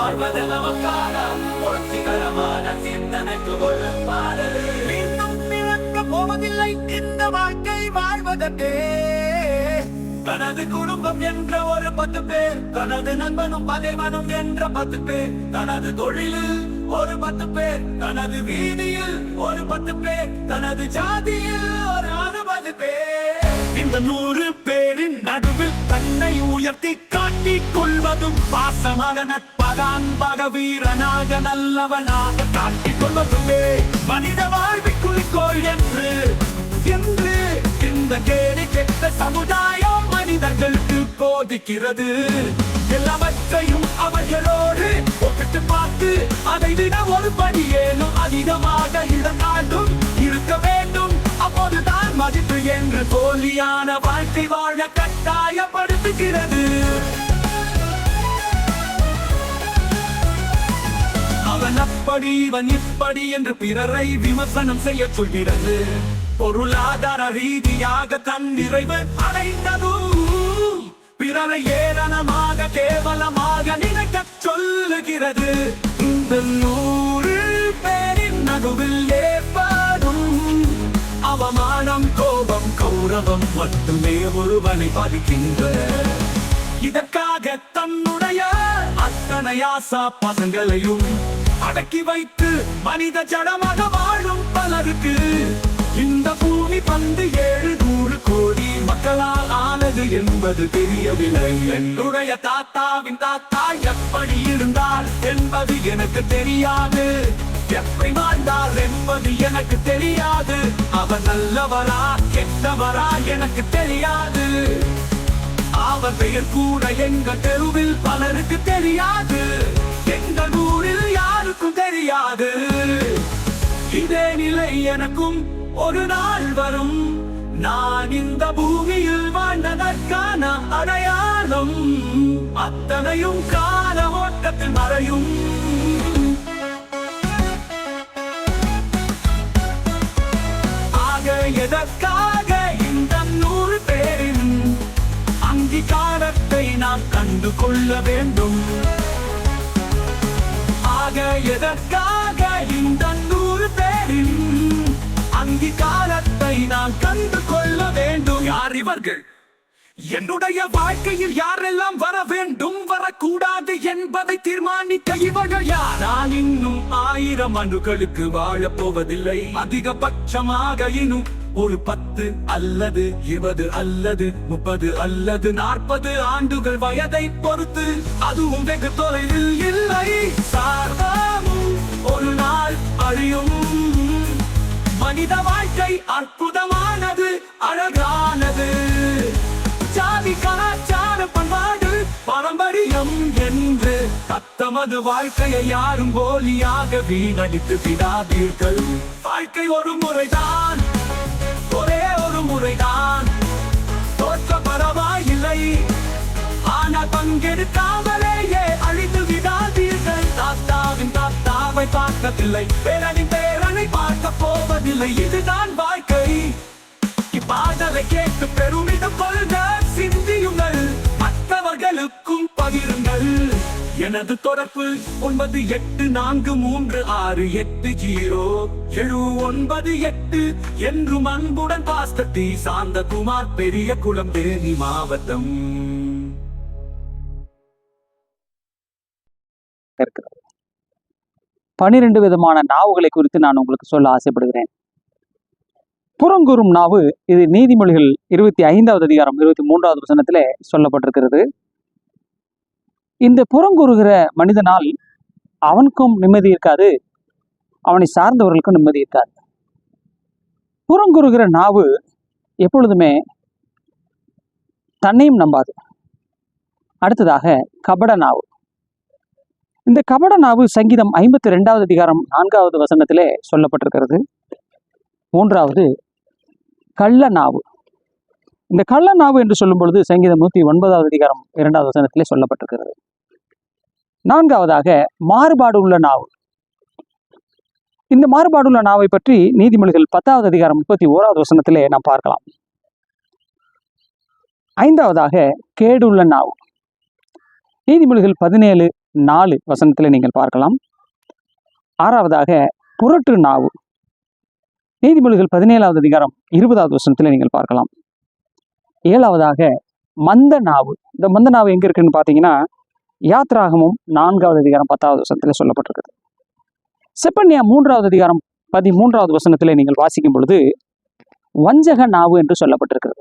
வாழ்வது நமக்கான புரட்சிகரமான சிந்தனைக்கு ஒரு பாடல். மீண்டும் பிறக்க போவதில்லை இந்த வாழ்க்கை வாழ்வதற்கே. தனது குடும்பம் என்ற ஒரு 10 பேர், தனது நண்பனும் பகைவனும் என்ற 10 பேர், தனது தொழிலில் ஒரு 10 பேர், தனது வீதியில் ஒரு 10 பேர், தனது ஜாதியில் ஒரு 60 பேர். இந்த 100 பேரின் நடுவில் தன்னை உயர்த்தி காட்டிக் கொள்வதும் பாசமாக நட்பாக அன்பாக வீரனாக நல்லவனாக காட்டிக் கொள்வதுமே மனித வாழ்வின் குறிக்கோள் என்று இந்த கேடு கெட்ட சமுதாயம் மனிதர்களுக்கு போதிக்கிறது. எல்லாவற்றையும் அவர்களோடு ஒப்பிட்டு பார்த்து அதை விட ஒரு படியேனும் அதிகமாக இழந்தாலும் இருக்க வேண்டும். அப்போதுதான் மதிப்பு என்று போலியான வாழ்க்கை வாழ கட்டாயப்படுத்துகிறது. அவன் அப்படி இவன் இப்படி என்று பிறரை விமர்சனம் செய்ய சொல்கிறது. பொருளாதார ரீதியாக தன் நிறைவு அடைந்ததும் பிறரை ஏளனமாக கேவலமாக நினைக்க சொல்லுகிறது. இந்த 100 பேரின் நடுவில் ஏற்படும் அவமானம், கோபம், கௌரவம் மட்டுமே ஒருவனை பாதிக்கின்றன. இதற்காக தன்னுடைய அத்தனை ஆசா பசங்களையும் அடக்கி வைத்து மனித ஜடமாக வாழும் பலருக்கு இந்த பூமி 700 கோடி மக்களால் ஆனது என்பது தெரியவில்லை. என்னுடைய தாத்தாவின் தாத்தா எப்படி இருந்தார் என்பது எனக்கு தெரியாது. எப்படி வாழ்ந்தார் என்பது எனக்கு தெரியாது. அவர் நல்லவரா கெட்டவரா எனக்கு தெரியாது. அவர் பெயர் கூட எங்கள் தெருவில் பலருக்கு தெரியாது. எங்கள் ஊரில் யாருக்கும் தெரியாது. இதே நிலை எனக்கும் ஒரு நாள் வரும். நான் இந்த பூமியில் வாழ்ந்ததற்கான அடையாளம் அத்தனையும் கால ஓட்டத்தில் மறையும். ஆக எதற்காக இந்த 100 பேரின் அங்கீகாரத்தை நாம் கண்டு கொள்ள வேண்டும். ஆக எதற்காக இந்த 100 பேரின் அங்கீகாரத்தை நான் கண்டு கொள்ள வேண்டும். யார் இவர்கள்? என்னுடைய வாழ்க்கையில் யாரெல்லாம் வர வேண்டும் வரக்கூடாது என்பதை தீர்மானிக்க இவர்கள் யார்? நான் இன்னும் 1000 ஆண்டுகளுக்கு வாழப் போவதில்லை. அதிகபட்சமாக இன்னும் ஒரு 10 அல்லது 20 அல்லது 30 அல்லது 40 ஆண்டுகள் வயதை பொறுத்து. அதுவும் வெகு தொலைவில் இல்லை. சார்பாமும் ஒரு நாள் அழியும். மனித வாழ்க்கை அற்புதமானது, அழகானது. ஜாதி கலாச்சார பண்பாடு பாரம்பரியம் என்று தத்தமது வாழ்க்கையை யாரும் போலியாக வீணடித்து விடாதீர்கள். வாழ்க்கை ஒரு முறைதான், ஒரே ஒரு முறைதான். தோற்ற பரவாயில்லை, ஆனால் பங்கெடுக்காமலேயே அழித்து விடாதீர்கள். தாத்தாவின் தாத்தாவை பார்க்கவில்லை, பேரனின் பேரனை பார்க்க போவதில்லை. இதுதான் வாழ்க்கை. இப்பாடலை கேட்டு பெருமிதம் கொள்க, சிந்தியுங்கள், மற்றவர்களுக்கும் பகிருங்கள். எனது தொடர்பு 9843680798 என்றும் அன்புடன் பாஸ்டர் டி. சாந்தகுமார், பெரிய குளம், தேனி மாவட்டம். 12 விதமான நாவுகளை குறித்து நான் உங்களுக்கு சொல்ல ஆசைப்படுகிறேன். புறங்கூறும் நாவு, இது நீதிமொழிகள் 25வது அதிகாரம் 23வது வசனத்திலே சொல்லப்பட்டிருக்கிறது. இந்த புறங்கூறுகிற மனிதனால் அவனுக்கும் நிம்மதி இருக்காது, அவனை சார்ந்தவர்களுக்கும் நிம்மதி இருக்காது. புறங்கூறுகிற நாவு எப்பொழுதுமே தன்னையும் நம்பாது. அடுத்ததாக கபட நாவு. இந்த கபட நாவு சங்கீதம் 52வது அதிகாரம் 4வது வசனத்திலே சொல்லப்பட்டிருக்கிறது. 3வது கள்ள நாவு. இந்த கள்ள நாவு என்று சொல்லும் பொழுது சங்கீதம் 109வது அதிகாரம் 2வது வசனத்திலே சொல்லப்பட்டிருக்கிறது. 4வதாக மாறுபாடு உள்ள நாவு. இந்த மாறுபாடுள்ள நாவை பற்றி நீதிமொழிகள் 10வது அதிகாரம் 31வது வசனத்திலே நாம் பார்க்கலாம். 5வதாக கேடுள்ள நாவு. நீதிமொழிகள் 17 4 வசனத்தில் நீங்கள் பார்க்கலாம். 6வதாக புரட்டு நாவு. நீதிமொழிகள் 17வது அதிகாரம் 20வது வசனத்தில் நீங்கள் பார்க்கலாம். 7வதாக மந்த நாவு. இந்த மந்த நாவு எங்க இருக்குன்னு பார்த்தீங்கன்னா யாத்ராகமும் 4வது அதிகாரம் 10வது வசனத்தில் சொல்லப்பட்டிருக்குது. செப்பன்யா 3வது அதிகாரம் 13வது வசனத்தில் நீங்கள் வாசிக்கும் பொழுது வஞ்சக நாவு என்று சொல்லப்பட்டிருக்கிறது.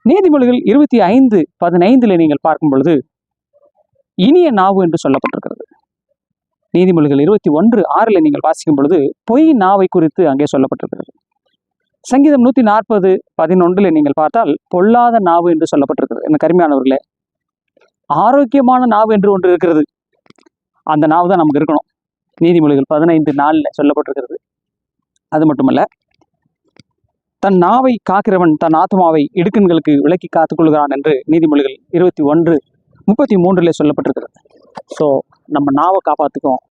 நீதிமொழிகள் 25:15 நீங்கள் பார்க்கும் பொழுது இனிய நாவு என்று சொல்லப்பட்டிருக்கிறது. நீதிமொழிகள் 21:6 நீங்கள் வாசிக்கும் பொழுது பொய் நாவை குறித்து அங்கே சொல்லப்பட்டிருக்கிறது. சங்கீதம் 140:11 நீங்கள் பார்த்தால் பொல்லாத நாவு என்று சொல்லப்பட்டிருக்கிறது. என்ன கருமையானவர்களே, ஆரோக்கியமான நாவு என்று ஒன்று இருக்கிறது. அந்த நாவு தான் நமக்கு இருக்கணும். நீதிமொழிகள் 15:4 சொல்லப்பட்டிருக்கிறது. அது மட்டுமல்ல, தன் நாவை காக்கிறவன் தன் ஆத்மாவை இடுக்கண்களுக்கு விலக்கி காத்துக்கொள்கிறான் என்று நீதிமொழிகள் 21:33 சொல்லப்பட்டிருக்கிறது. ஸோ நம்ம நாவை காப்பாற்றுக்கோம்.